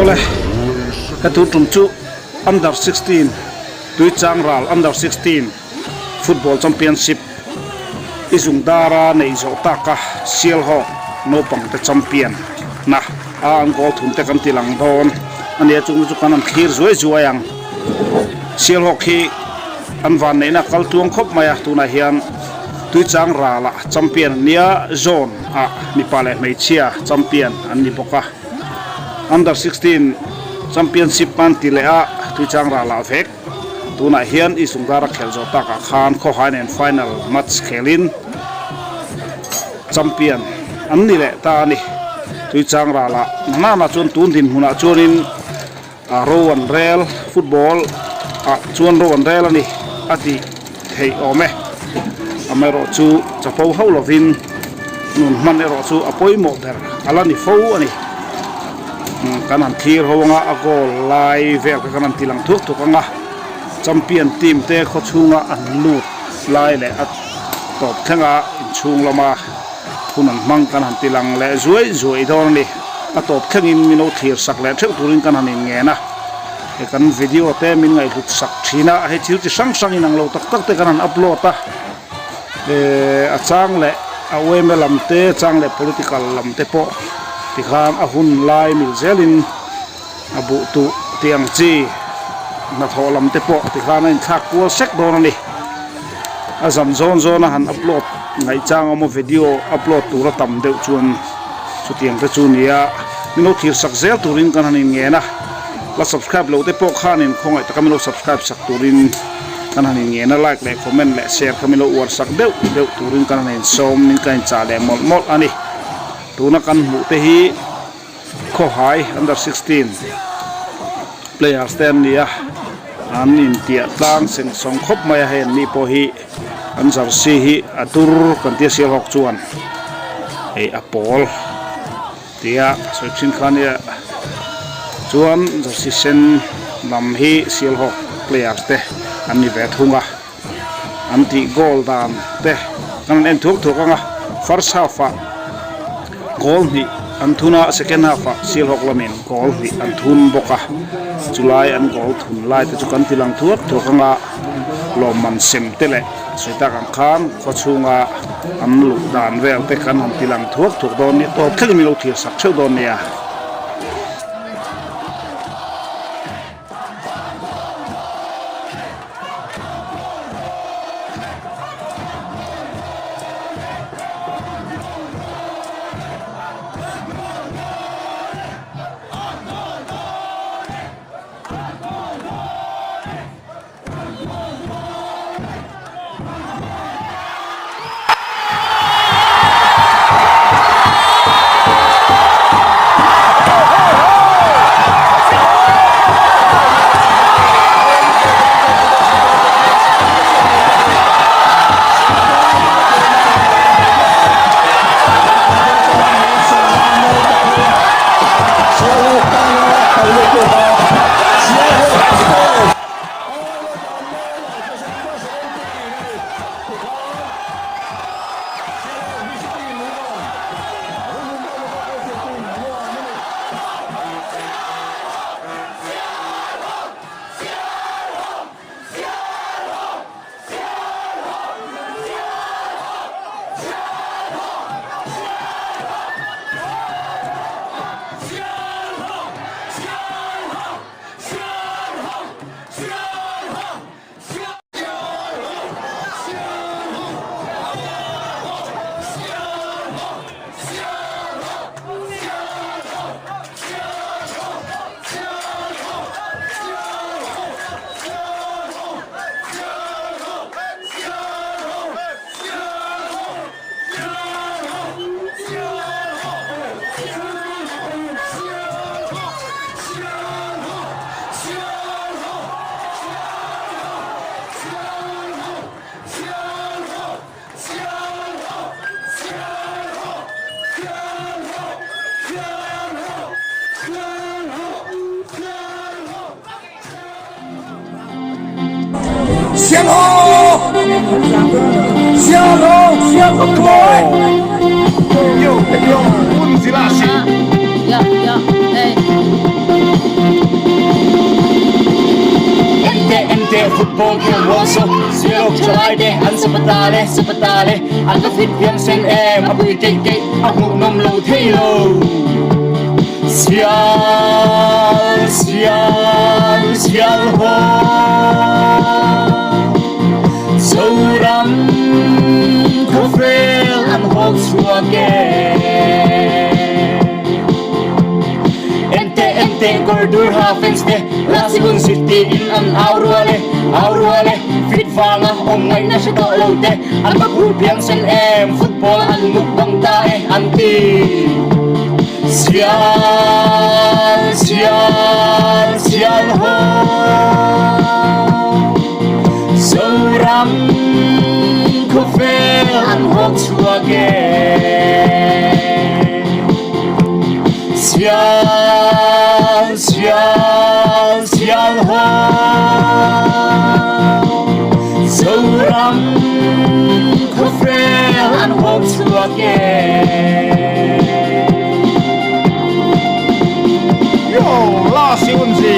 Ole hatu tumchu under 16 tui changral under 16 football championship isung dara nei zo taka sialho no pang te champion na ang gol thun te kan tilang don ania chung chu kan khir zoi zuayang sialho khi an van nei na kal tuang khop maya tuna hian tui changrala champion nia zone a nipale meichia champion an ni boka under 16 championship pan tilea tui changrala vek tuna hian isung dara khel zo taka khan kho hainen final match khelin champion an ni le ta ni tui changrala na na chon tun din huna chonin rowan rail football chuan rowan rail ani ati thei ome amero chu chapo haulovin nun man ero chu apoi mo der alani fo ani kanan thir howanga agol lai vel ka kanan tilang thuk thukanga champion team te kho chunga an lut lai le at top thenga in chung lama punan mang kanan tilang le zuai don ni atop thengin mino thir sak le theu turin kanan in nge na e kan video te min ngai lut sak thina he thil chi sang sang inang lo tak tak te kanan upload ta a chang le a weme lam te chang le political lam te po tikhan a hun lai mil zelin abu tu tiang chi na tholam te po tikhan in thak ko sek don ni azam zon han upload ngai chang amo video upload tu ra tam deu chuan chu tiang te chu nia mino thir sak zel turin kan hanin nge na la subscribe lo te po khanin khongai takamilo subscribe sak turin kan hanin nge na like le comment le share kamilo war sak deu turin kan hanin som nin kain cha le mol ani tuna kan mu te hi kho hai under 16 players ten nia an in tia tlang seng song khop maya hen ni po hi an jersey hi atur kan tia sial hok chuan ei apol tia soichin khania chuan jersey sen lam hi sial hok players te an ni ve thunga an ti goal dan te kan en thuk anga first half goal ni anthuna second half sial hok lamin goal ni anthun boka July an goal thun lai te chu kan tilang thuak anga loman sem tele soita kan khan khochunga an lu dan vel te kan han tilang thuak don ni to theli milo thir sak cheu don nia Siang ho Come on. Yo, Unzi Rashi. Yeah, hey. Ente football grosso Sirok Chalaide an sapatale An la fit Jensen Mabui keke Aku nom lo thelo Sial ho Sauram Kofel an hok suage Ente kordur hafenste Lasigun city in an Auruale Fit fanga ngay na siya kaolote Ang magrupiang sen football ang mukbang tae anti Sial ho Sauram Kofel ang hok suage Sial ho Sauram Kofel an hok suage Yo, Lassi Unzi.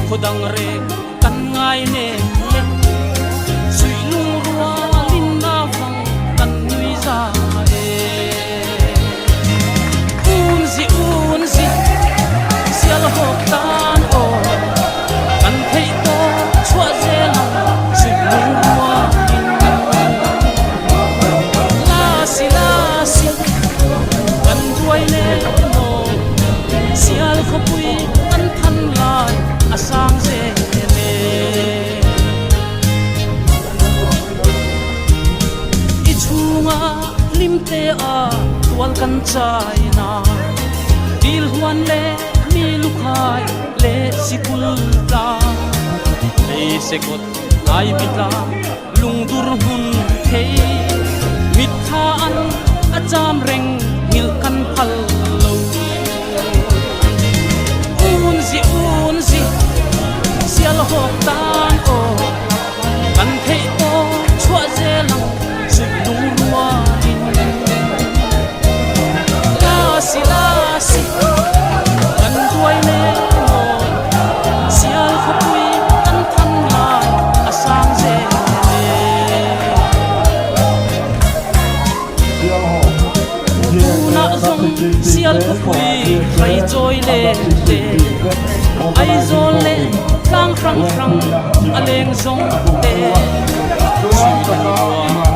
Kodang re kan ngai ne le sui lung rua lin na vang kan nui za unzi sial hok tan o kan thei to chua zela sui lung rua la si kan duai ne no sial khopui kan than lai asang se le te a tual kan chai na dil huan le mi lukhai le sikul ta le sekot ai bita lung dur hun thei mit kha an acham reng ngil kan phal lo un si sial hok tan o kan thei to chua je lang sui lung ruwa din la si kan tuai le mo sial khapui kan than lai asang je na zong sial khapui khai joy le le ai zol le tlang frang frang aleng zong te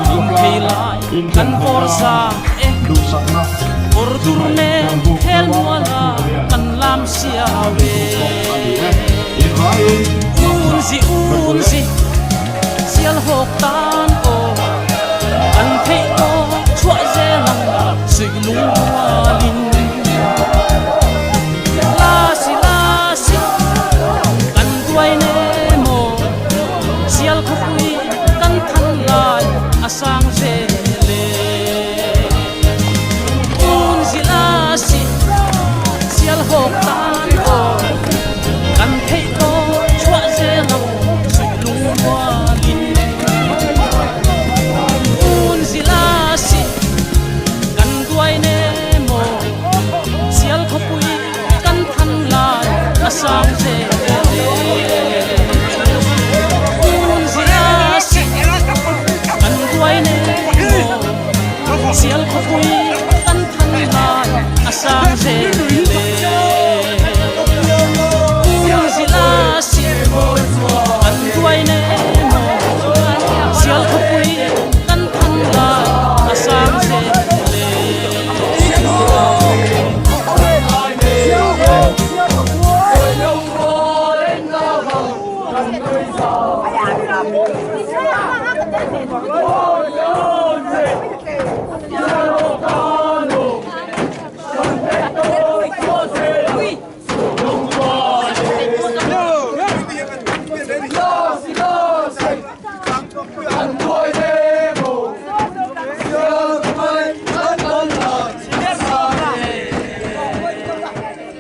lung thei lai kan por sa e por durne hel wala kan lam sia we un si sial hok tan o kan thei to chua je lang sui lung walin la si kan tuai ne mo sial khapui kan than lai asang je le un zila si sial hok tan o kan thei to chua je lang sui lung walin un zila si kan tuai ne mo sial khapui kan than lai asang je le un zila si kan tuai ne mo sial khapui kan than lai asang je le un zila si kan tuai ne mo sial khapui kan than lai asang je le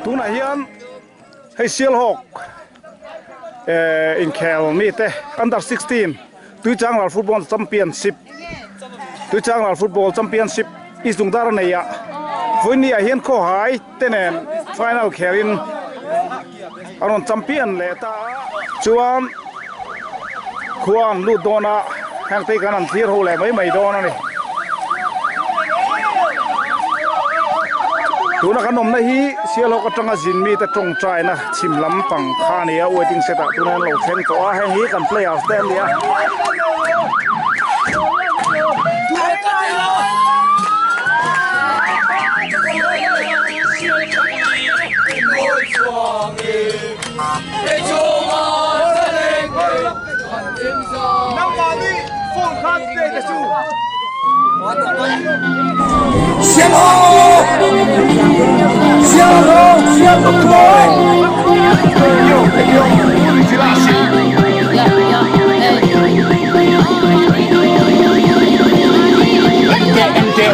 tuna hian hei sial hok in khel mi te under 16 tui changlal football championship isung dar nei ya voini a hian kho hai tenen final khelin aron champion le ta chuan khuan lu dona hang te kan an thir ho le mai dona ni tuna kanom na hi sial hok atanga jin mi ta tong trai na chim lam pang kha ni a waiting set a tuna lo thleng to a heng hi kan play off them dia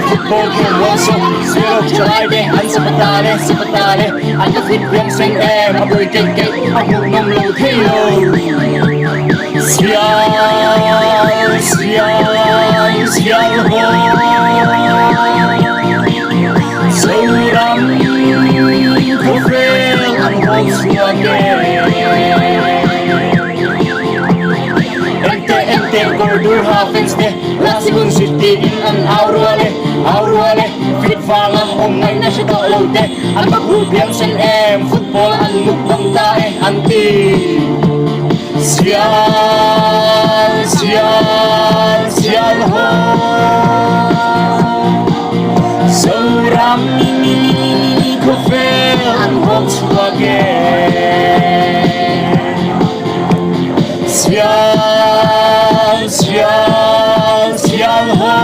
Football game also sial chai de an sapatale an the fit yang sing em a boy ke a hu nam lo thelo sial ho so ram ko fel an hol suage ente cordur hafens de Rasigun City in an aurwale fit fanga ngai na siya kaote ang maghubyang sen em football ang mukbang tae anti sial ho so rami ko fel ang Volkswagen sial ho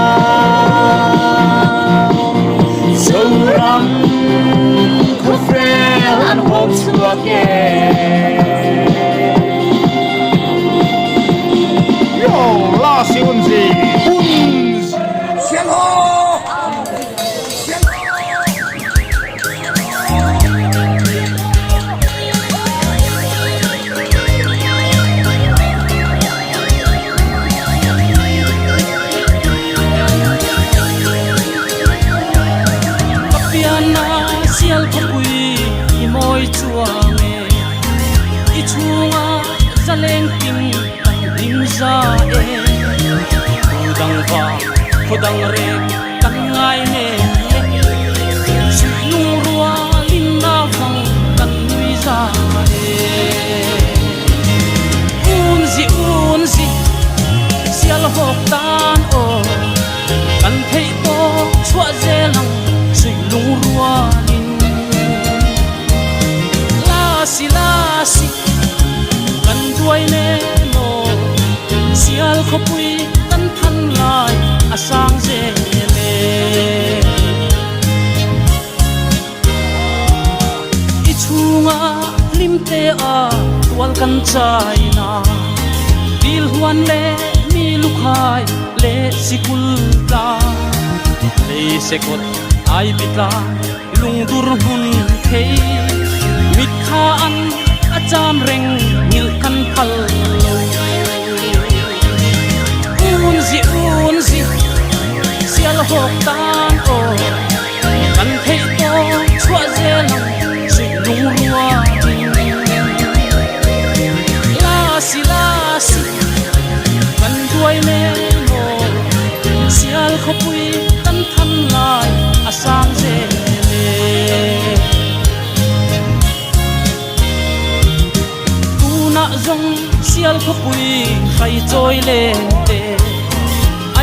Udang va khudang re kan ngai ne lung rua lin na vang kan nui za unzi sial hok tan o kan thei to chua zelang sui lung rua lin la si kan duai ne mo sial khopui kan than lai asang je le ichunga limte a tual kan chai na dil huan le mi lukhai le sikul ta le sekot ai bita lung dur hun thei mit kha an acham reng ngil kan phal unzi sial hok tan o kan thei to chua zelang sui lung rua la si kan duai le mo sial khopui kan than lai asang je le tuna zong sial khopui khai choi le te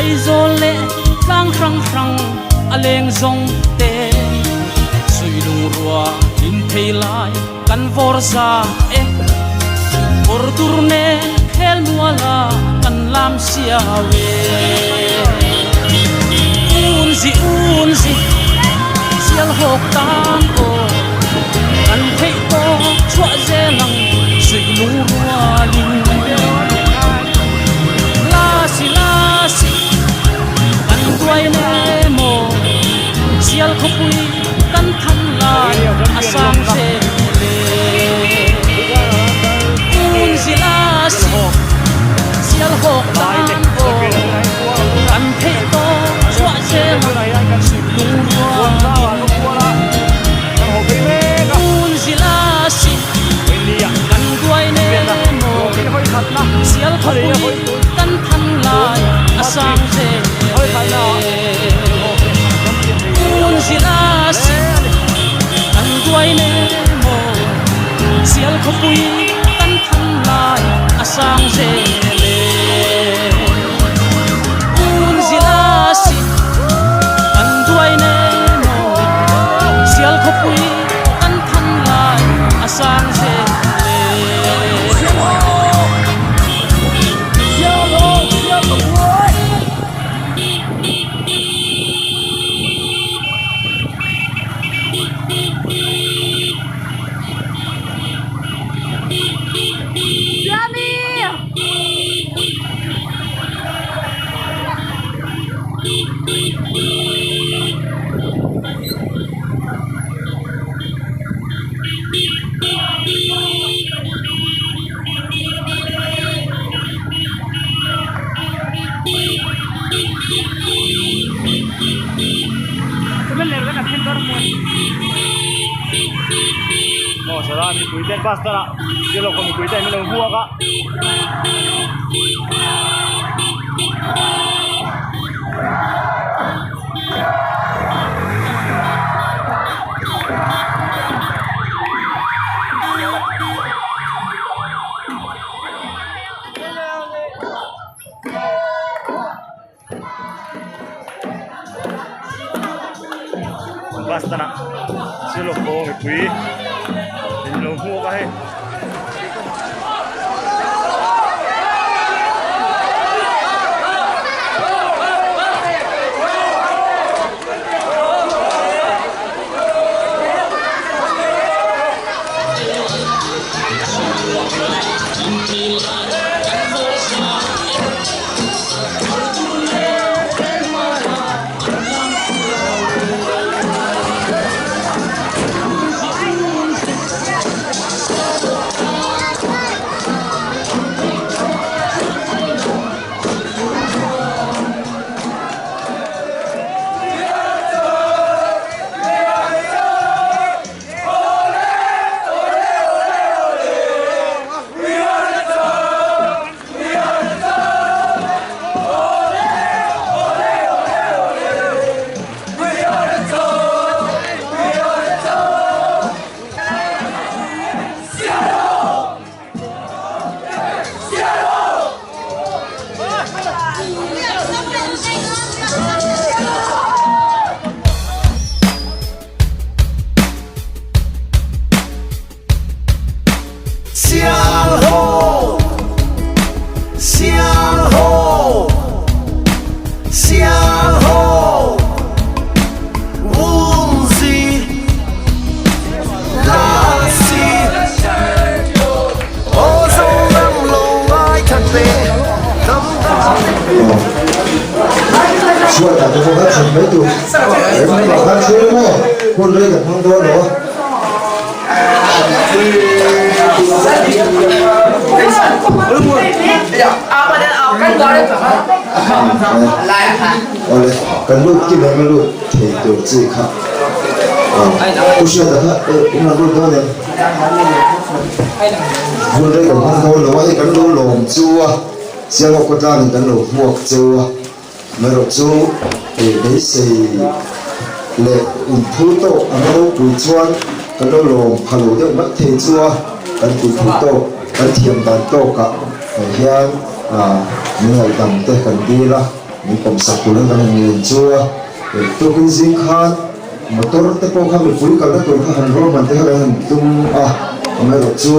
ai zol le tlang rang aleng zong te sui lung rua in thei lai kan vor za e por turne khel muala kan lam sia we unzi sial hok tan o kan thei to chua zelang sui lung rua lin la si kan duai le mo sial khopui kan than lai asang je le unzi la si sial hok tan o kan thei to chua zelang sui lung rua unzi la si kan duai le mo sial khopui kan than lai asang je unzi la si kan duai le mo sial khopui kan than lai asang je le unzi la si kan duai le mo sial khopui kan than lai asang je Sarah mi kuiten basta na jelo ko mi kuiten mi lo huwa ka basta na jelo ko mi kui lo huwa ka he ช่วยแต่ทุกคนทำไม่ถูกเห็นไหมบอกว่าช่วยมั้ยคนเลยกับทั้งตัวเหรอเอาเลยกันลูกกินอะไรกันลูกเทตัวจีครับผู้ช่วยแต่ถ้ามันลูกตัวเนี่ยคนเลยกับทั้งตัวเหรอว่ากันลูกหลงจัวเสียงก็ตามกันลูกหมวกจัวไม่รู้จัวได้สิเละอุ่นพูโตอันนั้นปุ๋ยชวนกันลูกหลงพะโล้เดี๋ยวมัดเทจัวกันปุ๋ยพูโตกันเทียมกันโตกับเฮียนเมื่อตั้งแต่กันดีละมีผมสักตัวนึงกันเงินจัวตัวกินสินค้ามอเตอร์แต่พอเขาไม่ปุ๋ยกันแล้วตัวเขาหันรถมันเท่ากันตุ้มไม่รู้จัว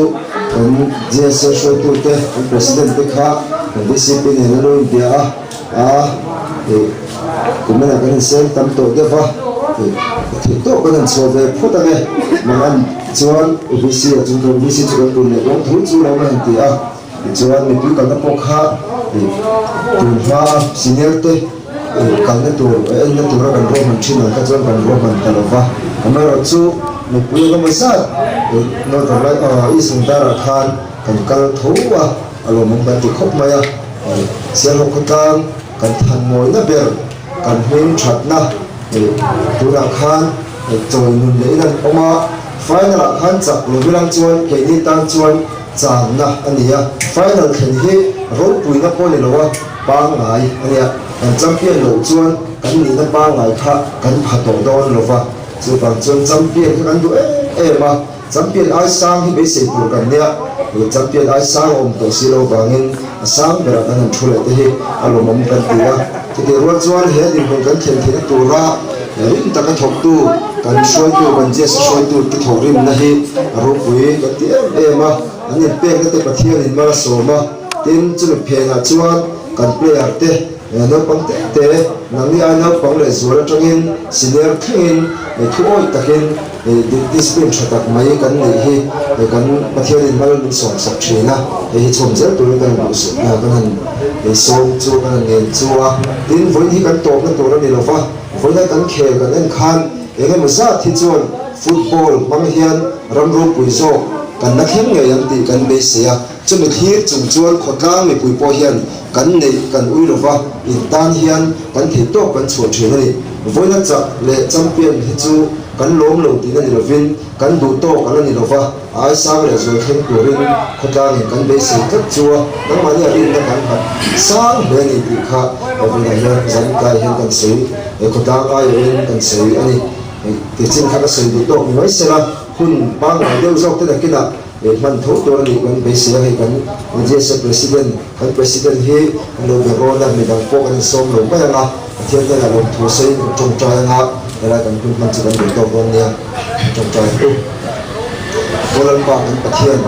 เป็นเจสช่วยตัวเต้เป็นประธานเด็กข้าเป็นดิสิปลินในโรงเรียนคุณแม่ก็เห็นเส้นตั้มโตเดี๋ยวว่าที่โตก็เห็นโซเวพูดอะไรมันจวนวิสิตจุดวิสิตจุดตัวเนี่ยต้องทุกจุดเราไม่เห็นที่จวนมีปุ๋ยกันแล้วพอข้าตัวฟ้าสิเนียร์เต้กันเนี่ยตัวเนี่ยตัวเรากันรวมมันชิ้นนั้นก็จวนกันรวมมันตลอดว่าไม่รู้จุดมีปุ๋ยก็ไม่ทราบนอกจากนั้นอีสุนทรทานกันกันทั่วอารมณ์มันเป็นที่ครบไหมเสียงลูกตากันทันมวยนะเบลกันเฮงชัดนะตัวรักขันจอยนุ่นเลยนั่นออกมาไฟนั่นรักขันจากลมรังจวนเกนี่ตั้งจวนจางนะอันนี้ไฟนั่นเห็นที่รถปุ๋ยนับพอเลยหรอวะปางไงอันนี้กันจำเปียนหลงจวนกันนี่นั่นปางไงค่ะกันผัดตัวโดนหรอวะจะบางจวนจำเปียนกันดูมาจำเปียนไอ้สร้างที่ไม่เสร็จตัวกันเนี่ยจำเปียนไอ้สร้างอมตัวสิโลบางเงินสร้างเวลานั้นช่วยได้อารมณ์มันเป็นตัวที่เดี๋ยววันจวนเห็นดิคนกันเขียนที่ตัวระริมตะกันถกตู้กันช่วยตัวกันเจสช่วยตัวที่ถกริมนะฮิรูปวิกันที่มาอันนี้เป็นกันที่ประเทศนี้มาสมาทิ้งจุดเพลงจวนกันเปลี่ยนเตะนับปังเตะนังนี้อันนับปังเลยส่วนจังอินสิเนอร์ทิ้งทุ่งตะกินดิสเป็นชัดตักไม่กันเลยกันประเทศนี้มาเป็นสองสักชีนะชมเจ้าตัวกันรู้สึกกันส่งจูกันเงินจัวทิ้งฝนที่กันโตกันตัวนี้เราฟ้าฝนที่กันเขกันเล่นคันอย่างนี้มันซาที่จวนฟุตบอลบางเฮียนรำรูปุยโซกันนักเฮงเงยันตีกันเบสเซียจะมีที่จุงจวนขดกลางมีปุยโปเฮียนกันในกันอุ้ยเราฟ้าอินตานเฮียนกันที่โตกันสวดเฉยนี่ฝนนั้นจะเละจำเป็นที่จูกันล้มลงตีนั่นเราฟินกันดูโตกันนี่เราฟ้าไอ้สร้างเลยส่วนเข่งตัวริงขดกลางกันเบสเซียกัดจัวนั่งมาเนี่ยริงกันหัดสร้างเบนี่ตีข้าเอาไปไหนเนี่ยจันกายเห็นกันสีขดกลางไอ้เห็นกันสีอันนี้ที่จริงข้าก็สีดูโตมีไว้เสียละคุณบางเดี๋ยวจบที่ไหนกินอ่ะมันทุกตัวนี้มันเบสให้กันมันจะเป็นประธานกันประธานที่เราเบรอนมีบางพวกกันส่งลงไปนะเที่ยวได้ลงทุนซื้อจงใจนะครับแล้วกันคุณมันจะเป็นดูตัวคนเนี่ยจงใจปุ๊บคนละบางกันประเทศ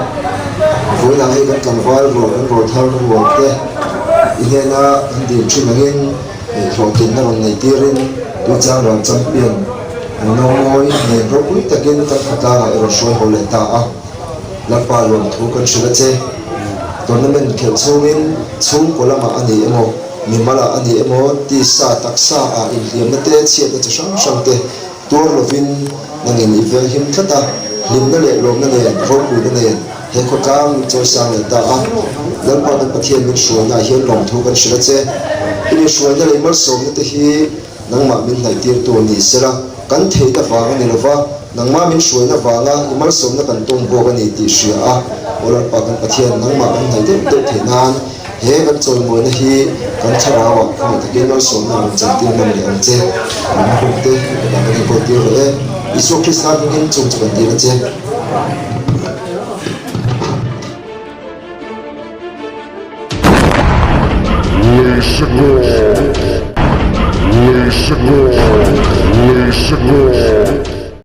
ผู้นำให้กันกันว่าโรเท่ากันหมดเต้อีเนี่ยนะอันเดียวช่วยมาเงินโรตินนั่นในที่เรียนตัวจ้างเราจำเป็นน้อยเนี่ยเราคุยตะกินตะพัดเราช่วยเขาเลยตาแล้วปลาลงทุกคนช่วยเจ้ตอนนั้นมันเขียวสู้มินสู้คนละมาอันนี้เองมีมาละอันนี้เองที่ซาตักซาอินเดียมันเตะเชียร์จะช่างเตะตัวเราฟินนั่นเองอีเวนต์หิมทัตตาหิมนั่นเองลมนั่นเองรบกุยนั่นเองเห็นคนกลางโจสังเลยตาแล้วปลาเป็นประเทศมันสวยนะเห็นลงทุกคนช่วยเจ้อันนี้สวยนั่นเลยมันสมนั่นที่นังมามินไหนเตียตัวนี้เสร็จกันเทตฟังนี่เราว่านังมามินสวยนะฟังมันสมนะกันตรงโบกันนี่ตีเสียโอรสปากันประเทศนังมากันไหนเตียตัวเทนานเฮกันจนมวยนะฮีกันชราวะมันตะเกียนมันสมนะมันจัดเตียนมันเลยอันเจ้มันคงเตะกันกันคนเดียวเลยอิสุคริสต์กินจงจะกันเดียวเจ้ Lay Sigur.